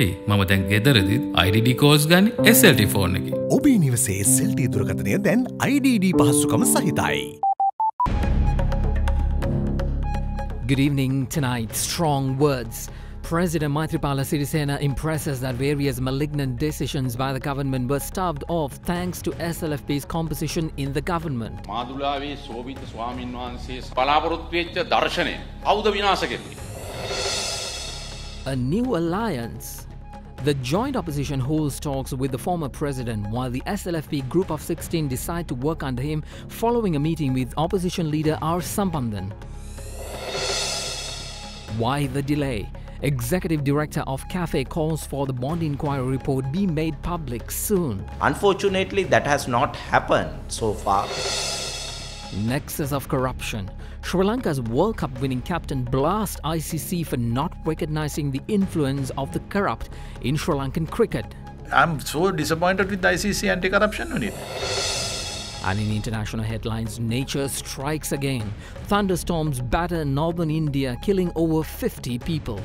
මම දැන් ගෙදරදිත් IDD course ගන්න SLT ෆෝන් එකේ. ඔබේ නිවසේ SLT දුරකථනය දැන් IDD පහසුකම සහිතයි. Good evening. Tonight, strong words. President Maithripala Sirisena impresses that various malignant decisions by the government were staved off thanks to SLFP's composition in the government. මාදුලාවේ සෝබිත ස්වාමීන් වහන්සේ බලාපොරොත්තු වෙච්ච දර්ශනය කවුද විනාශ කෙරුවේ? A new alliance. The joint opposition holds talks with the former president while the SLFP group of 16 decide to work under him following a meeting with opposition leader R. Sampanthan. Why the delay? Executive Director of CAFE calls for the bond inquiry report be made public soon. Unfortunately, that has not happened so far. Nexus of corruption. Sri Lanka's World Cup winning captain blasts ICC for not recognizing the influence of the corrupt in Sri Lankan cricket. I'm so disappointed with the ICC anti-corruption unit. And in international headlines, nature strikes again. Thunderstorms batter northern India, killing over 50 people.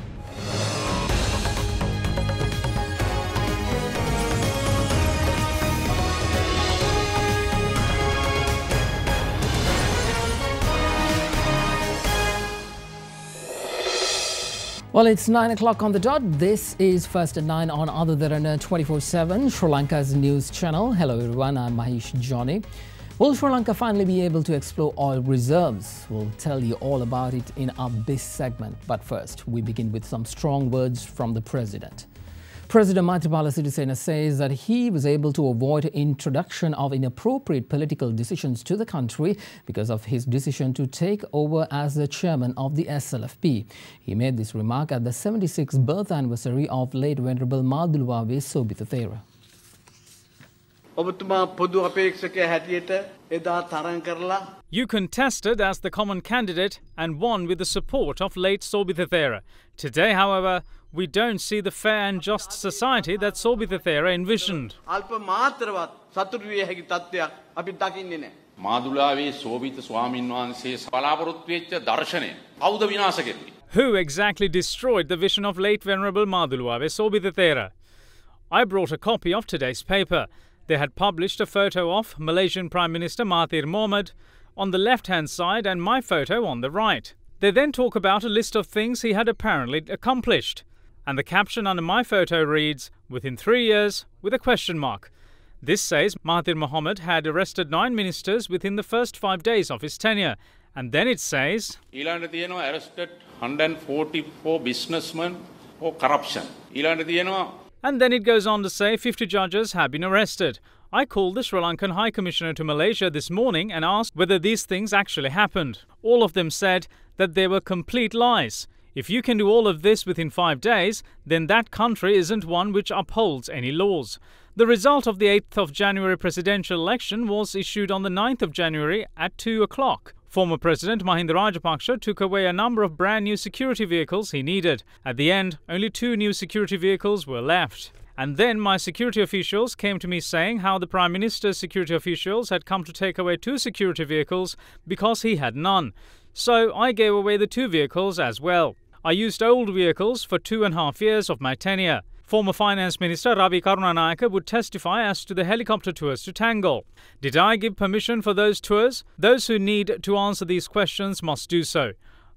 Well, it's 9 o'clock on the dot. This is First at 9 on Other Derana 24/7, Sri Lanka's news channel. Hello everyone, I'm Mahesh Johnny. Will Sri Lanka finally be able to explore oil reserves? We'll tell you all about it in our this segment. But first, we begin with some strong words from the President. President Maithripala Sirisena says that he was able to avoid introduction of inappropriate political decisions to the country because of his decision to take over as the chairman of the SLFP. He made this remark at the 76th birth anniversary of late Venerable Maduluwave Sobithathera. You contested as the common candidate and won with the support of late Sobithathera. Today, however, we don't see the fair and just society that Sobithathera envisioned. මාදුලාවේ සෝබිත ස්වාමීන් වහන්සේ බලාපොරොත්තු වෙච්ච දර්ශනය කවුද විනාශ කෙරුවේ? Who exactly destroyed the vision of late Venerable Maduluwave Sobithathera? I brought a copy of today's paper. They had published a photo of Malaysian Prime Minister Mahathir Mohamad on the left-hand side and my photo on the right. They then talk about a list of things he had apparently accomplished. And the caption under my photo reads, within 3 years, with a question mark. This says Mahathir Mohamad had arrested 9 ministers within the first 5 days of his tenure. And then it says, ඊළඟට තියෙනවා arrested 144 businessmen for corruption. ඊළඟට තියෙනවා. And then it goes on to say 50 judges have been arrested. I called the Sri Lankan High Commissioner to Malaysia this morning and asked whether these things actually happened. All of them said that they were complete lies. If you can do all of this within 5 days, then that country isn't one which upholds any laws. The result of the 8th of January presidential election was issued on the 9th of January at 2 o'clock. Former President Mahinda Rajapaksa took away a number of brand new security vehicles he needed. At the end, only 2 new security vehicles were left. And then my security officials came to me saying how the Prime Minister's security officials had come to take away 2 security vehicles because he had none. So I gave away the 2 vehicles as well. I used old vehicles for 2.5 years of my tenure. Former Finance Minister Ravi Karunanayake would testify as to the helicopter tours to Tangol. Did I give permission for those tours? Those who need to answer these questions must do so.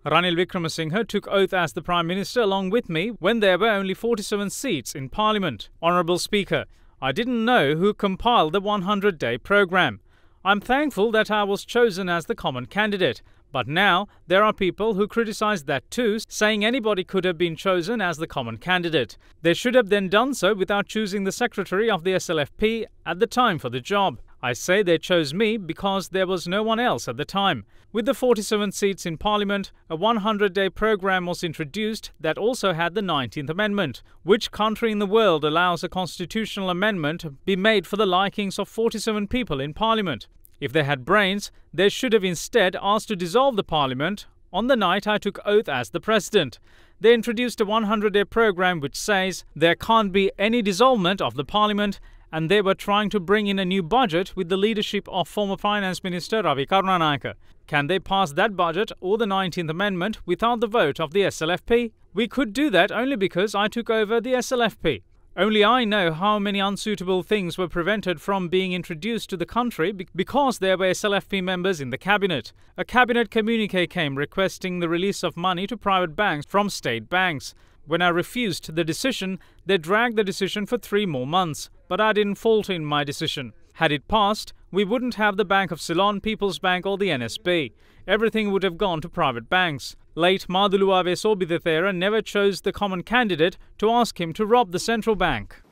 Ranil Wickremesinghe took oath as the Prime Minister along with me when there were only 47 seats in Parliament. Honourable Speaker, I didn't know who compiled the 100-day programme. I'm thankful that I was chosen as the common candidate. But now, there are people who criticise that too, saying anybody could have been chosen as the common candidate. They should have then done so without choosing the secretary of the SLFP at the time for the job. I say they chose me because there was no one else at the time. With the 47 seats in Parliament, a 100-day programme was introduced that also had the 19th Amendment. Which country in the world allows a constitutional amendment be made for the likings of 47 people in Parliament? If they had brains, they should have instead asked to dissolve the Parliament on the night I took oath as the President. They introduced a 100-day programme which says there can't be any dissolvement of the Parliament, and they were trying to bring in a new budget with the leadership of former Finance Minister Ravi Karunanayake. Can they pass that budget or the 19th Amendment without the vote of the SLFP? We could do that only because I took over the SLFP. Only I know how many unsuitable things were prevented from being introduced to the country because there were SLFP members in the cabinet. A cabinet communique came requesting the release of money to private banks from state banks. When I refused the decision, they dragged the decision for 3 more months. But I didn't falter in my decision. Had it passed, we wouldn't have the Bank of Ceylon, People's Bank or the NSB. Everything would have gone to private banks. Late Maduluave Sobithethera never chose the common candidate to ask him to rob the central bank.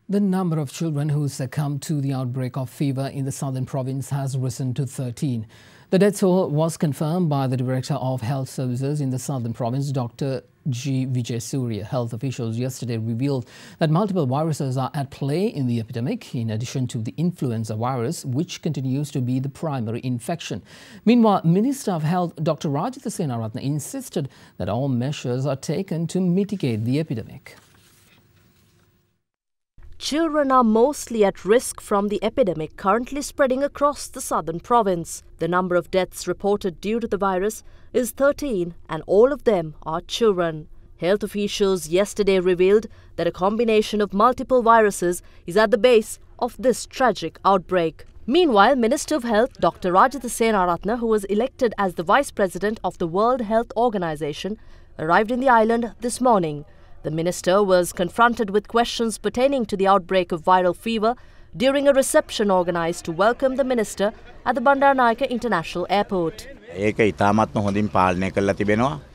The number of children who succumbed to the outbreak of fever in the southern province has risen to 13. The death toll was confirmed by the Director of Health Services in the southern province, Dr. G. Vijay Surya. Health officials yesterday revealed that multiple viruses are at play in the epidemic, in addition to the influenza virus, which continues to be the primary infection. Meanwhile, Minister of Health Dr. Rajitha Senaratne insisted that all measures are taken to mitigate the epidemic. Children are mostly at risk from the epidemic currently spreading across the southern province. The number of deaths reported due to the virus is 13 and all of them are children. Health officials yesterday revealed that a combination of multiple viruses is at the base of this tragic outbreak. Meanwhile, Minister of Health Dr. Rajitha Senaratne, who was elected as the Vice President of the World Health Organization, arrived in the island this morning. The minister was confronted with questions pertaining to the outbreak of viral fever during a reception organised to welcome the minister at the Bandaranaike International Airport.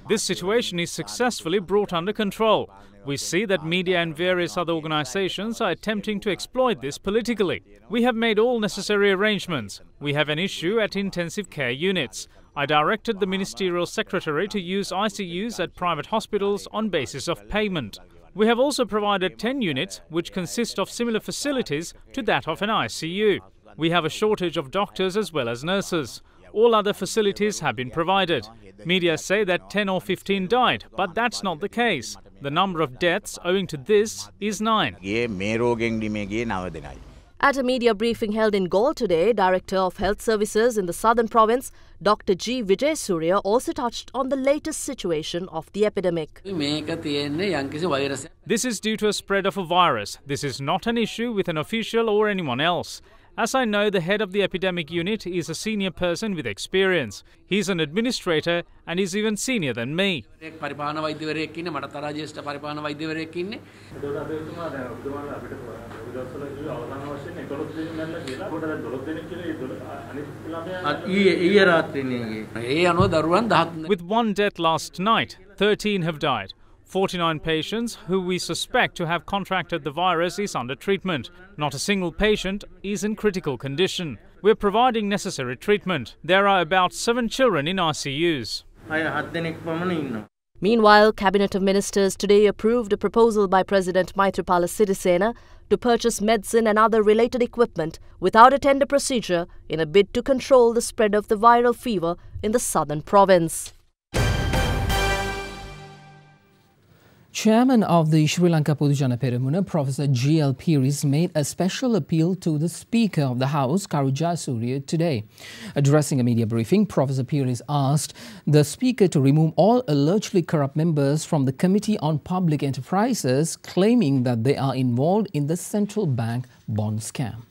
This situation is successfully brought under control. We see that media and various other organisations are attempting to exploit this politically. We have made all necessary arrangements. We have an issue at intensive care units. I directed the Ministerial Secretary to use ICUs at private hospitals on basis of payment. We have also provided 10 units which consist of similar facilities to that of an ICU. We have a shortage of doctors as well as nurses. All other facilities have been provided. Media say that 10 or 15 died, but that's not the case. The number of deaths owing to this is 9. At a media briefing held in Galle today, Director of Health Services in the Southern Province, Dr. G. Vijay Surya, also touched on the latest situation of the epidemic. This is due to a spread of a virus. This is not an issue with an official or anyone else. As I know, the head of the epidemic unit is a senior person with experience. He's an administrator and is even senior than me. With 1 death last night, 13 have died. 49 patients who we suspect to have contracted the virus is under treatment. Not a single patient is in critical condition. We're providing necessary treatment. There are about 7 children in ICUs. Meanwhile, Cabinet of Ministers today approved a proposal by President Maithripala Sirisena to purchase medicine and other related equipment without a tender procedure in a bid to control the spread of the viral fever in the southern province. Chairman of the Sri Lanka Podujana Peramuna, Professor G.L. Piris, made a special appeal to the Speaker of the House, Karu Jayasuriya, today. Addressing a media briefing, Professor Piris asked the Speaker to remove all allegedly corrupt members from the Committee on Public Enterprises, claiming that they are involved in the central bank bond scam.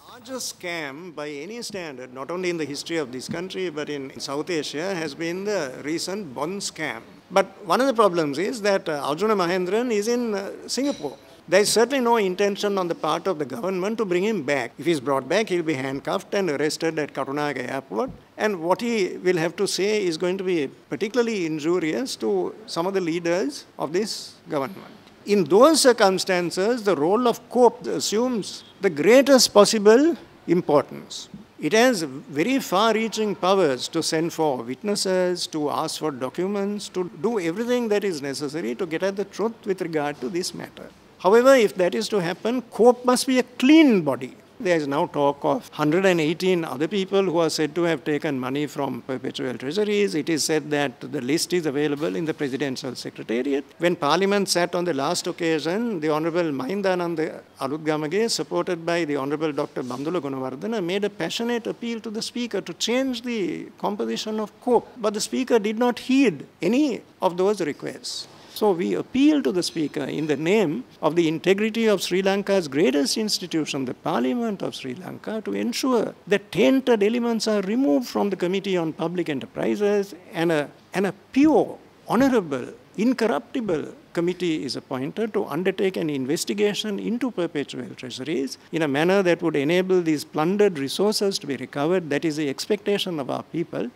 Largest scam by any standard, not only in the history of this country, but in South Asia, has been the recent bond scam. But one of the problems is that Arjuna Mahendran is in Singapore. There is certainly no intention on the part of the government to bring him back. If he is brought back, he will be handcuffed and arrested at Katunayake Airport. And what he will have to say is going to be particularly injurious to some of the leaders of this government. In those circumstances, the role of COPE assumes the greatest possible importance. It has very far-reaching powers to send for witnesses, to ask for documents, to do everything that is necessary to get at the truth with regard to this matter. However, if that is to happen, COPE must be a clean body. There is now talk of 118 other people who are said to have taken money from perpetual treasuries. It is said that the list is available in the Presidential Secretariat. When Parliament sat on the last occasion, the Honourable Mahindananda Alutgamage, supported by the Honourable Dr. Bandula Gunawardena, made a passionate appeal to the Speaker to change the composition of COPE. But the Speaker did not heed any of those requests. So we appeal to the Speaker in the name of the integrity of Sri Lanka's greatest institution, the Parliament of Sri Lanka, to ensure that tainted elements are removed from the Committee on Public Enterprises and a pure, honourable, incorruptible committee is appointed to undertake an investigation into perpetual treasuries in a manner that would enable these plundered resources to be recovered. That is the expectation of our people.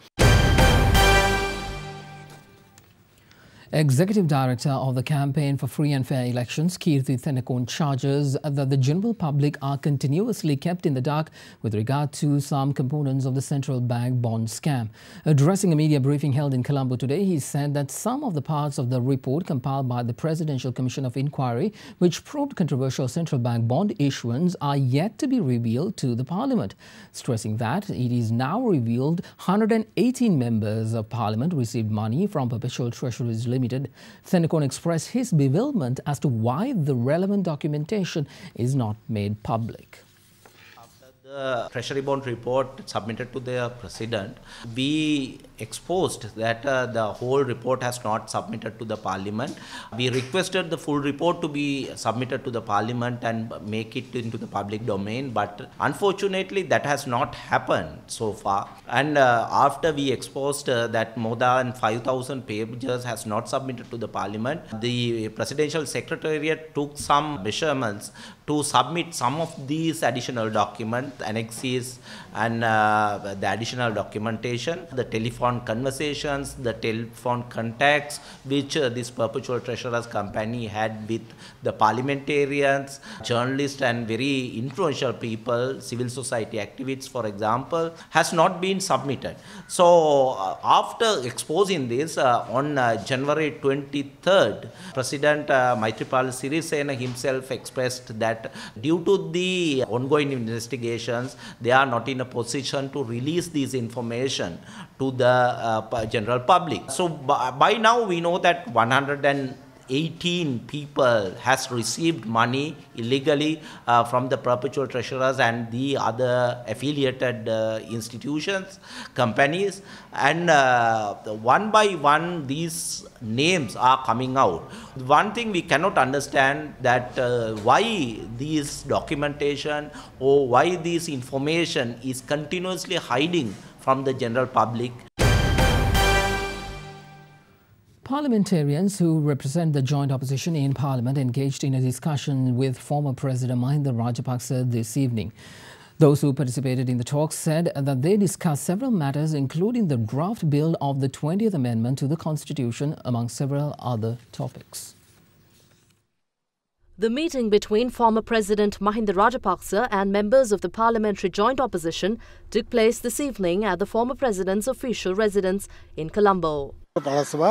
Executive Director of the Campaign for Free and Fair Elections, Kirti Thenakon, charges that the general public are continuously kept in the dark with regard to some components of the central bank bond scam. Addressing a media briefing held in Colombo today, he said that some of the parts of the report compiled by the Presidential Commission of Inquiry, which probed controversial central bank bond issuance, are yet to be revealed to the Parliament, stressing that it is now revealed 118 members of Parliament received money from Perpetual Treasuries Limited. Thenakon expressed his bewilderment as to why the relevant documentation is not made public. The Treasury bond report submitted to the President, we exposed that the whole report has not submitted to the Parliament. We requested the full report to be submitted to the Parliament and make it into the public domain, but unfortunately that has not happened so far. And after we exposed that more than 5,000 pages has not submitted to the Parliament, the Presidential Secretariat took some measurements to submit some of these additional documents, annexes and the additional documentation, the telephone conversations, the telephone contacts which this Perpetual Treasurers Company had with the parliamentarians, journalists and very influential people, civil society activists for example, has not been submitted. So after exposing this on January 23rd, President Maithripala Sirisena himself expressed that due to the ongoing investigations, they are not in a position to release this information to the general public. So by now we know that 118 people has received money illegally from the Perpetual Treasurers and the other affiliated institutions, companies, and one by one these names are coming out. One thing we cannot understand that why this documentation or why this information is continuously hiding from the general public. Parliamentarians who represent the joint opposition in Parliament engaged in a discussion with former President Mahinda Rajapaksa this evening. Those who participated in the talks said that they discussed several matters, including the draft bill of the 20th Amendment to the Constitution, among several other topics. The meeting between former President Mahinda Rajapaksa and members of the Parliamentary Joint Opposition took place this evening at the former President's official residence in Colombo. The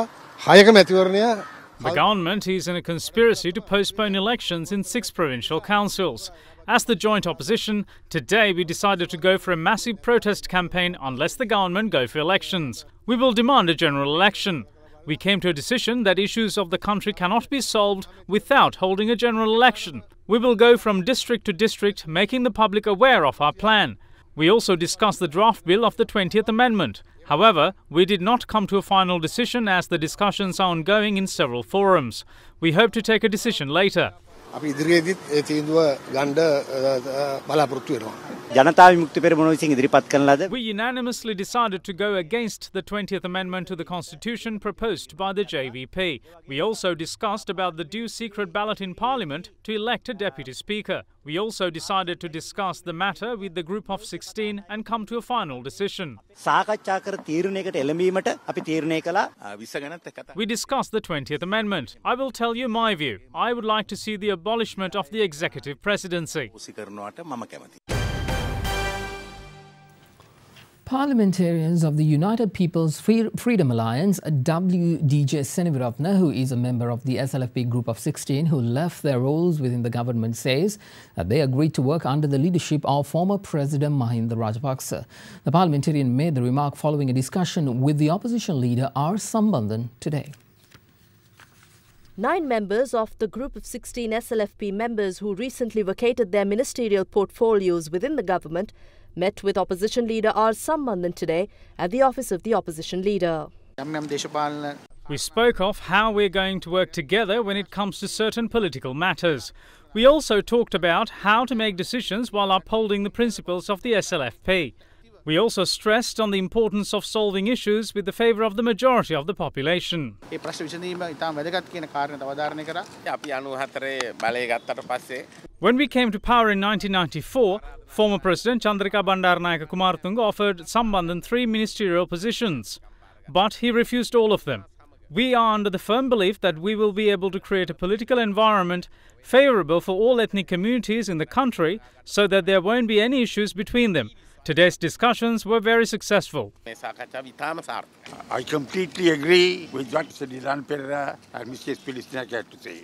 government is in a conspiracy to postpone elections in 6 provincial councils. As the joint opposition, today we decided to go for a massive protest campaign unless the government go for elections. We will demand a general election. We came to a decision that issues of the country cannot be solved without holding a general election. We will go from district to district, making the public aware of our plan. We also discussed the draft bill of the 20th Amendment. However, we did not come to a final decision as the discussions are ongoing in several forums. We hope to take a decision later. We unanimously decided to go against the 20th Amendment to the Constitution proposed by the JVP. We also discussed about the due secret ballot in Parliament to elect a Deputy Speaker. We also decided to discuss the matter with the group of 16 and come to a final decision. We discussed the 20th Amendment. I will tell you my view. I would like to see the abolishment of the executive presidency. Parliamentarians of the United People's Freedom Alliance, WDJ Seneviratne, who is a member of the SLFP group of 16 who left their roles within the government, says that they agreed to work under the leadership of former President Mahinda Rajapaksa. The parliamentarian made the remark following a discussion with the opposition leader R. Sambandhan today. 9 members of the group of 16 SLFP members who recently vacated their ministerial portfolios within the government met with opposition leader R. Sambandhan today at the office of the opposition leader. We spoke of how we're going to work together when it comes to certain political matters. We also talked about how to make decisions while upholding the principles of the SLFP. We also stressed on the importance of solving issues with the favour of the majority of the population. When we came to power in 1994, former President Chandrika Bandaranaike Kumarthunga offered Sambandhan 3 ministerial positions, but he refused all of them. We are under the firm belief that we will be able to create a political environment favourable for all ethnic communities in the country so that there won't be any issues between them. Today's discussions were very successful. I completely agree with what Mr. Derana Pereira and Mr. Pilistina had to say.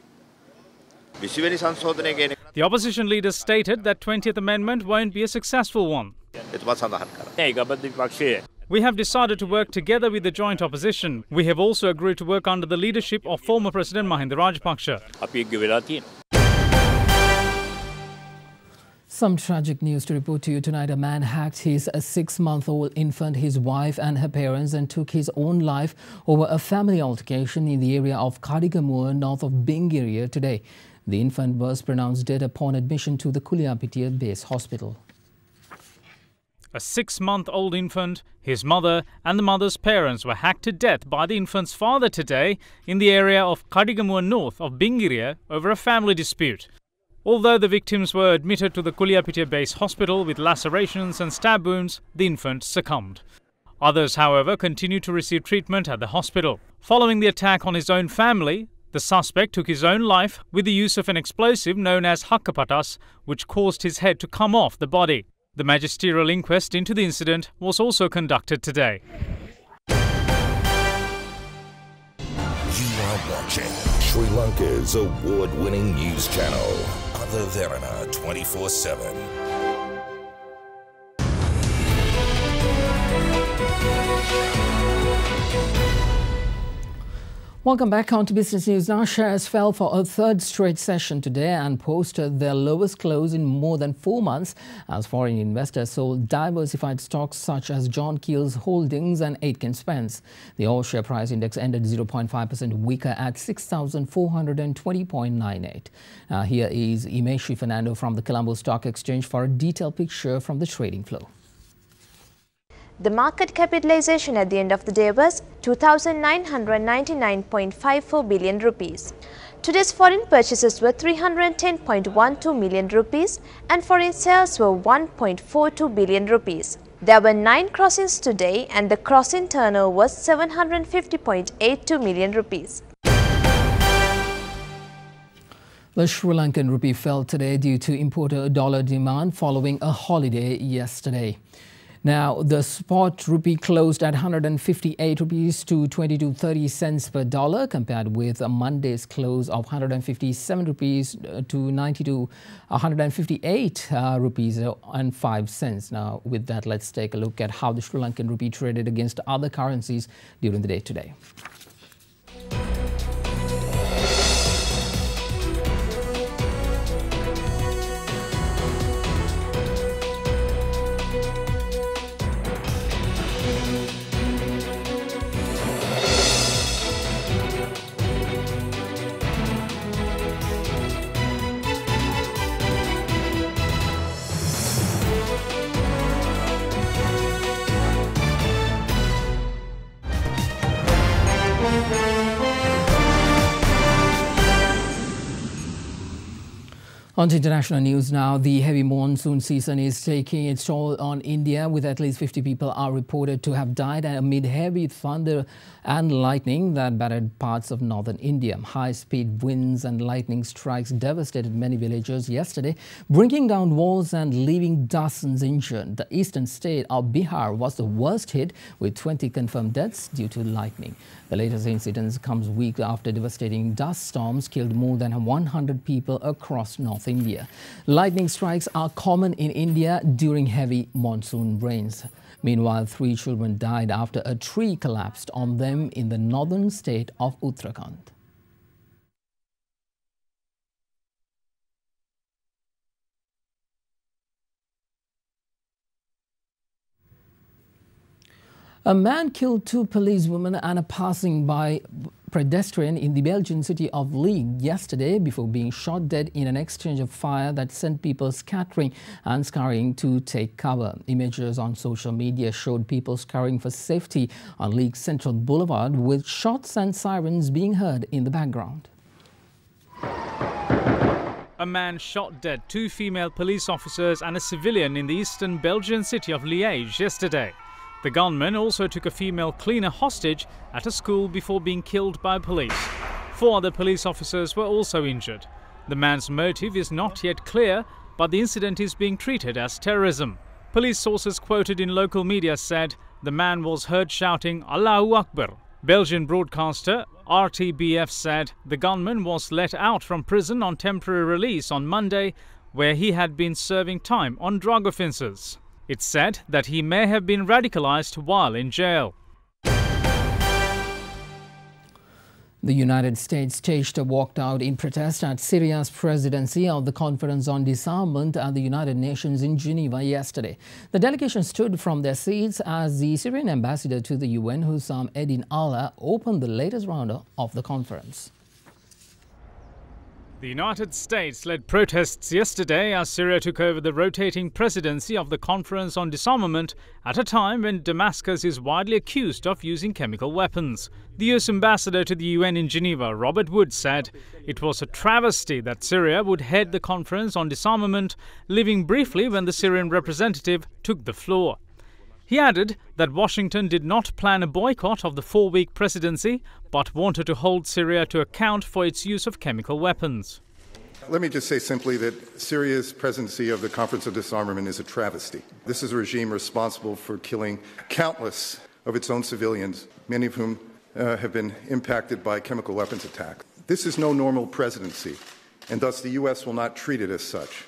The opposition leaders stated that 20th Amendment won't be a successful one. We have decided to work together with the joint opposition. We have also agreed to work under the leadership of former President Mahinda Rajapaksa. Some tragic news to report to you tonight. A man hacked his 6-month-old infant, his wife and her parents, and took his own life over a family altercation in the area of Kadigamur, north of Bingiria today. The infant was pronounced dead upon admission to the Kuliyapitiya base hospital. A 6-month-old infant, his mother and the mother's parents were hacked to death by the infant's father today in the area of Kadigamur, north of Bingiria, over a family dispute. Although the victims were admitted to the Kuliyapitiya base hospital with lacerations and stab wounds, the infant succumbed. Others, however, continue to receive treatment at the hospital. Following the attack on his own family, the suspect took his own life with the use of an explosive known as hakkapatas, which caused his head to come off the body. The magisterial inquest into the incident was also conducted today. You are watching Sri Lanka's award-winning news channel, Derana 24/7. Welcome back on to Business News now. Shares fell for a third straight session today and posted their lowest close in more than 4 months as foreign investors sold diversified stocks such as John Keel's Holdings and Aitken Spence. The all share price index ended 0.5% weaker at 6,420.98. Here is Imeshi Fernando from the Colombo Stock Exchange for a detailed picture from the trading flow. The market capitalization at the end of the day was 2,999.54 billion rupees. Today's foreign purchases were 310.12 million rupees and foreign sales were 1.42 billion rupees. There were 9 crossings today and the crossing turnover was 750.82 million rupees. The Sri Lankan rupee fell today due to importer dollar demand following a holiday yesterday. Now, the spot rupee closed at 158 rupees to 22.30 cents per dollar, compared with Monday's close of 157 rupees to 158 rupees and 5 cents. Now, with that, let's take a look at how the Sri Lankan rupee traded against other currencies during the day today. On to international news now. The heavy monsoon season is taking its toll on India, with at least 50 people are reported to have died amid heavy thunder and lightning that battered parts of northern India. High-speed winds and lightning strikes devastated many villages yesterday, bringing down walls and leaving dozens injured. The eastern state of Bihar was the worst hit, with 20 confirmed deaths due to lightning. The latest incident comes weeks after devastating dust storms killed more than 100 people across North India. Lightning strikes are common in India during heavy monsoon rains. Meanwhile, 3 children died after a tree collapsed on them in the northern state of Uttarakhand. A man killed 2 policewomen and a passing-by pedestrian in the Belgian city of Liege yesterday before being shot dead in an exchange of fire that sent people scattering and scurrying to take cover. Images on social media showed people scurrying for safety on Liege Central Boulevard, with shots and sirens being heard in the background. A man shot dead 2 female police officers and a civilian in the eastern Belgian city of Liège yesterday. The gunman also took a female cleaner hostage at a school before being killed by police. 4 other police officers were also injured. The man's motive is not yet clear, but the incident is being treated as terrorism. Police sources quoted in local media said the man was heard shouting "Allahu Akbar." Belgian broadcaster RTBF said the gunman was let out from prison on temporary release on Monday, where he had been serving time on drug offences. It's said that he may have been radicalized while in jail. The United States staged a walkout in protest at Syria's presidency of the Conference on Disarmament at the United Nations in Geneva yesterday. The delegation stood from their seats as the Syrian ambassador to the UN, Hussam Eddin Allah, opened the latest round of the conference. The United States led protests yesterday as Syria took over the rotating presidency of the Conference on Disarmament at a time when Damascus is widely accused of using chemical weapons. The US ambassador to the UN in Geneva, Robert Wood, said it was a travesty that Syria would head the Conference on Disarmament, leaving briefly when the Syrian representative took the floor. He added that Washington did not plan a boycott of the 4-week presidency, but wanted to hold Syria to account for its use of chemical weapons. Let me just say simply that Syria's presidency of the Conference of Disarmament is a travesty. This is a regime responsible for killing countless of its own civilians, many of whom have been impacted by chemical weapons attacks. This is no normal presidency, and thus the U.S. will not treat it as such.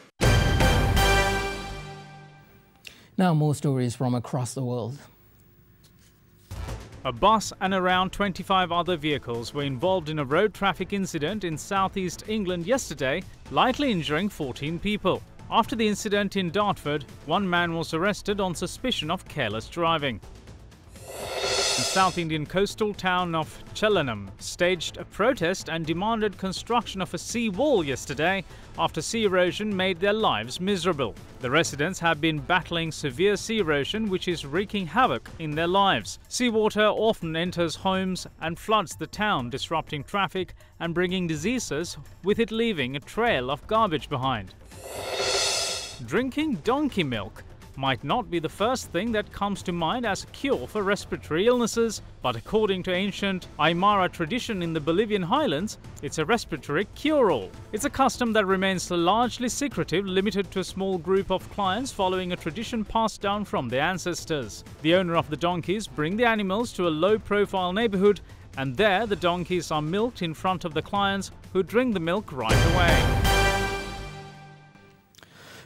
Now more stories from across the world. A bus and around 25 other vehicles were involved in a road traffic incident in southeast England yesterday, lightly injuring 14 people. After the incident in Dartford, 1 man was arrested on suspicion of careless driving. The South Indian coastal town of Cheltenham staged a protest and demanded construction of a sea wall yesterday after sea erosion made their lives miserable. The residents have been battling severe sea erosion, which is wreaking havoc in their lives. Seawater often enters homes and floods the town, disrupting traffic and bringing diseases, with it leaving a trail of garbage behind. Drinking donkey milk might not be the first thing that comes to mind as a cure for respiratory illnesses, but according to ancient Aymara tradition in the Bolivian highlands, it's a respiratory cure-all. It's a custom that remains largely secretive, limited to a small group of clients following a tradition passed down from their ancestors. The owner of the donkeys bring the animals to a low-profile neighborhood, and there the donkeys are milked in front of the clients, who drink the milk right away.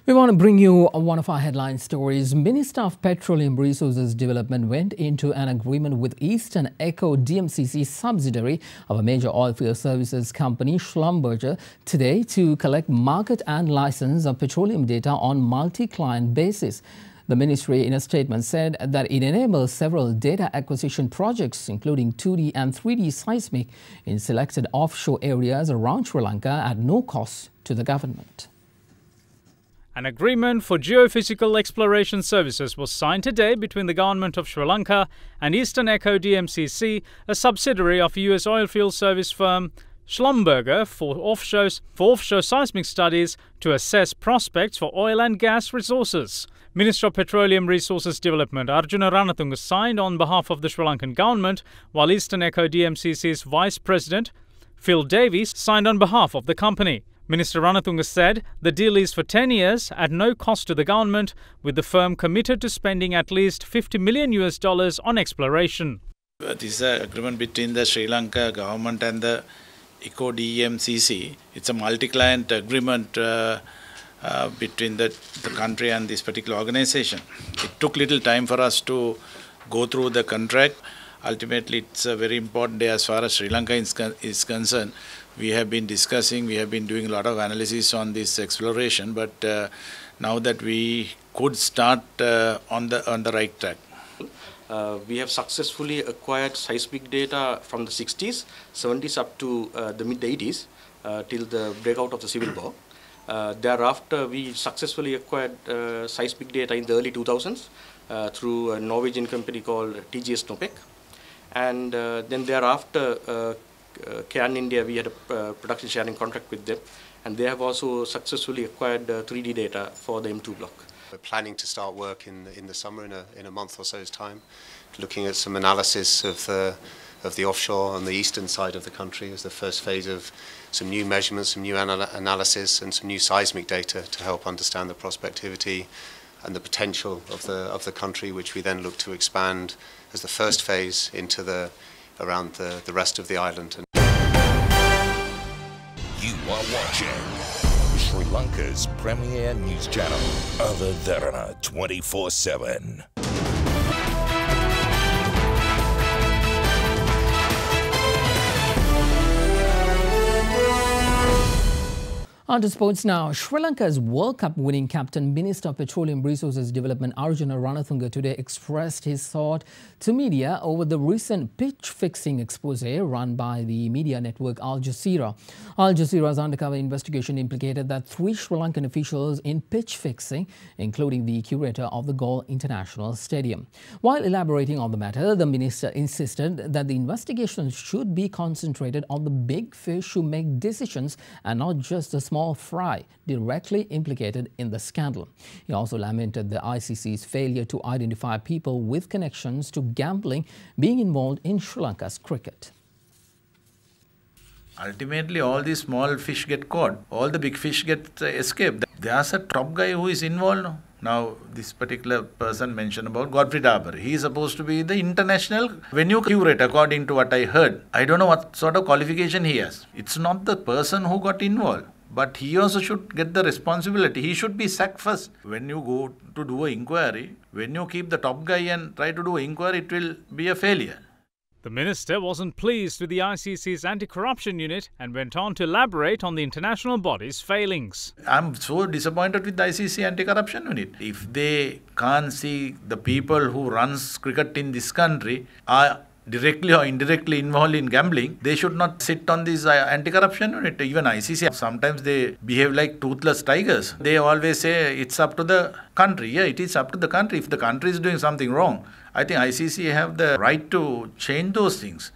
We want to bring you one of our headline stories. Minister of Petroleum Resources Development went into an agreement with Eastern Eco DMCC subsidiary of a major oilfield services company, Schlumberger, today to collect market and license of petroleum data on multi-client basis. The ministry in a statement said that it enables several data acquisition projects, including 2D and 3D seismic, in selected offshore areas around Sri Lanka at no cost to the government. An agreement for geophysical exploration services was signed today between the government of Sri Lanka and Eastern Eco DMCC, a subsidiary of US oilfield service firm, Schlumberger for offshore seismic studies to assess prospects for oil and gas resources. Minister of Petroleum Resources Development Arjuna Ranatunga signed on behalf of the Sri Lankan government, while Eastern Echo DMCC's Vice President Phil Davies signed on behalf of the company. Minister Ranatunga said the deal is for 10 years at no cost to the government, with the firm committed to spending at least $50 million on exploration. This is an agreement between the Sri Lanka government and the ECO DMCC. It's a multi-client agreement between the country and this particular organization. It took little time for us to go through the contract. Ultimately, it's a very important day as far as Sri Lanka is concerned. We have been discussing, we have been doing a lot of analysis on this exploration, but now that we could start on the right track. We have successfully acquired seismic data from the 60s, 70s up to the mid-80s till the breakout of the Civil War. Thereafter, we successfully acquired seismic data in the early 2000s through a Norwegian company called TGS Nopec. And then thereafter, CAN India, we had a production sharing contract with them, and they have also successfully acquired 3D data for the M2 block. We're planning to start work in the summer, in a month or so's time, looking at some analysis of the offshore on the eastern side of the country as the first phase of some new measurements, some new analysis, and some new seismic data to help understand the prospectivity and the potential of the country, which we then look to expand as the first phase into around the rest of the island. You are watching Sri Lanka's premier news channel, Derana 24/7. On to sports now. Sri Lanka's World Cup winning captain, Minister of Petroleum Resources Development Arjuna Ranatunga today expressed his thought to media over the recent pitch-fixing expose run by the media network Al Jazeera. Al Jazeera's undercover investigation implicated that 3 Sri Lankan officials in pitch-fixing, including the curator of the Galle International Stadium. While elaborating on the matter, the minister insisted that the investigation should be concentrated on the big fish who make decisions and not just the small fry directly implicated in the scandal. He also lamented the ICC's failure to identify people with connections to gambling being involved in Sri Lanka's cricket. Ultimately, all these small fish get caught. All the big fish get escaped. There's a top guy who is involved. Now, this particular person mentioned about Godfrey Darber. He is supposed to be the international venue curator, according to what I heard. I don't know what sort of qualification he has. It's not the person who got involved. But he also should get the responsibility. He should be sacked first. When you go to do an inquiry, when you keep the top guy and try to do an inquiry, it will be a failure. The minister wasn't pleased with the ICC's anti-corruption unit and went on to elaborate on the international body's failings. I'm so disappointed with the ICC anti-corruption unit. If they can't see the people who runs cricket in this country are directly or indirectly involved in gambling, they should not sit on this anti-corruption unit. Even ICC, sometimes they behave like toothless tigers. They always say it's up to the country. Yeah, it is up to the country. If the country is doing something wrong, I think ICC have the right to change those things.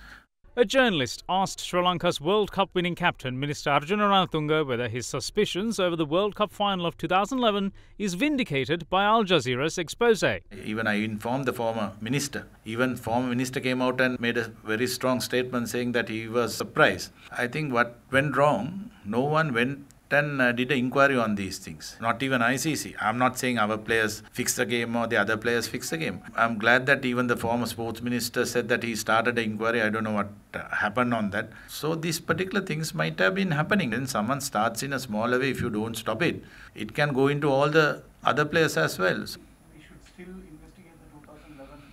A journalist asked Sri Lanka's World Cup winning captain, Minister Arjuna Ranatunga, whether his suspicions over the World Cup final of 2011 is vindicated by Al Jazeera's expose. Even I informed the former minister. Even former minister came out and made a very strong statement saying that he was surprised. I think what went wrong, no one went and did an inquiry on these things. Not even ICC. I'm not saying our players fix the game or the other players fix the game. I'm glad that even the former sports minister said that he started an inquiry. I don't know what happened on that. So these particular things might have been happening. When someone starts in a smaller way, if you don't stop it, it can go into all the other players as well. We should still investigate the 2011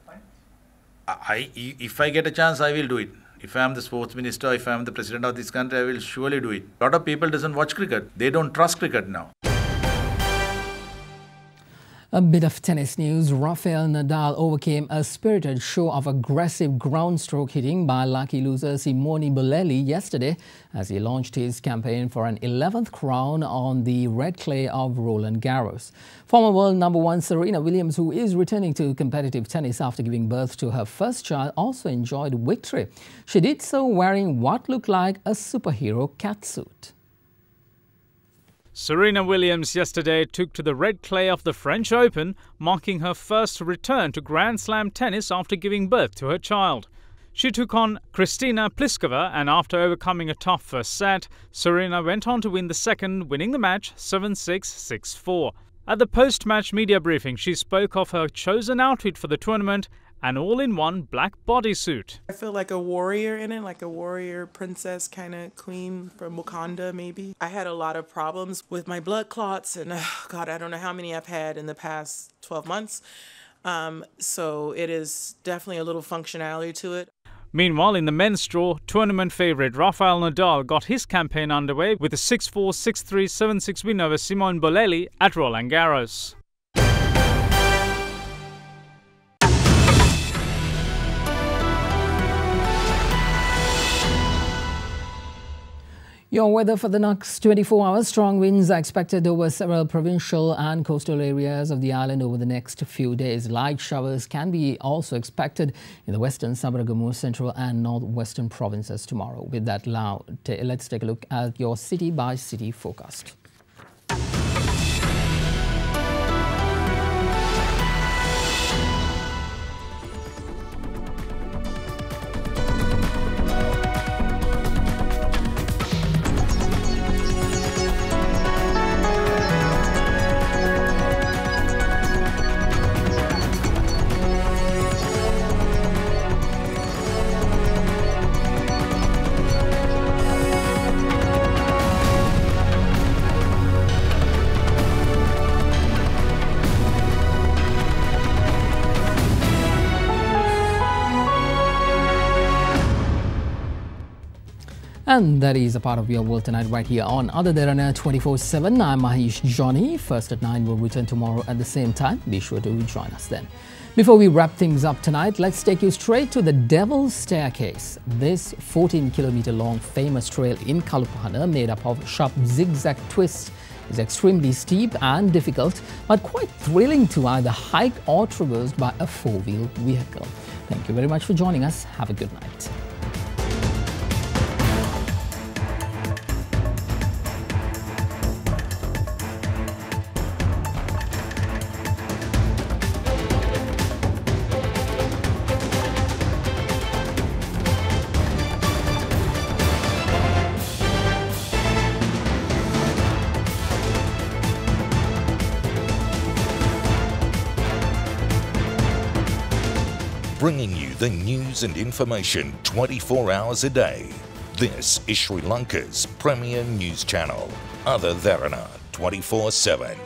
fines? If I get a chance, I will do it. If I am the sports minister, if I am the president of this country, I will surely do it. A lot of people doesn't watch cricket. They don't trust cricket now. A bit of tennis news. Rafael Nadal overcame a spirited show of aggressive ground stroke hitting by lucky loser Simone Bolelli yesterday as he launched his campaign for an 11th crown on the red clay of Roland Garros. Former world number one Serena Williams, who is returning to competitive tennis after giving birth to her first child, also enjoyed victory. She did so wearing what looked like a superhero catsuit. Serena Williams yesterday took to the red clay of the French Open, marking her first return to Grand Slam tennis after giving birth to her child. She took on Kristina Pliskova, and after overcoming a tough first set, Serena went on to win the second, winning the match 7-6, 6-4. At the post-match media briefing, she spoke of her chosen outfit for the tournament, an all-in-one black bodysuit. I feel like a warrior in it, like a warrior princess kind of queen from Wakanda maybe. I had a lot of problems with my blood clots and God, I don't know how many I've had in the past 12 months. So it is definitely a little functionality to it. Meanwhile, in the men's draw, tournament favourite Rafael Nadal got his campaign underway with a 6-4, 6-3, 7-6 win over Simone Bolelli at Roland Garros. Your weather for the next 24 hours. Strong winds are expected over several provincial and coastal areas of the island over the next few days. Light showers can be also expected in the western, Sabaragamuwa, central and northwestern provinces tomorrow. With that, let's take a look at your city-by-city forecast. And that is a part of your world tonight right here on Other Derana 24/7. I'm Mahesh Johnny. First at 9 will return tomorrow at the same time. Be sure to join us then. Before we wrap things up tonight, let's take you straight to the Devil's Staircase. This 14-kilometer long famous trail in Kalupahana, made up of sharp zigzag twists, is extremely steep and difficult, but quite thrilling to either hike or traversed by a four-wheel vehicle. Thank you very much for joining us. Have a good night. Bringing you the news and information 24 hours a day. This is Sri Lanka's premier news channel, Other Derana 24/7.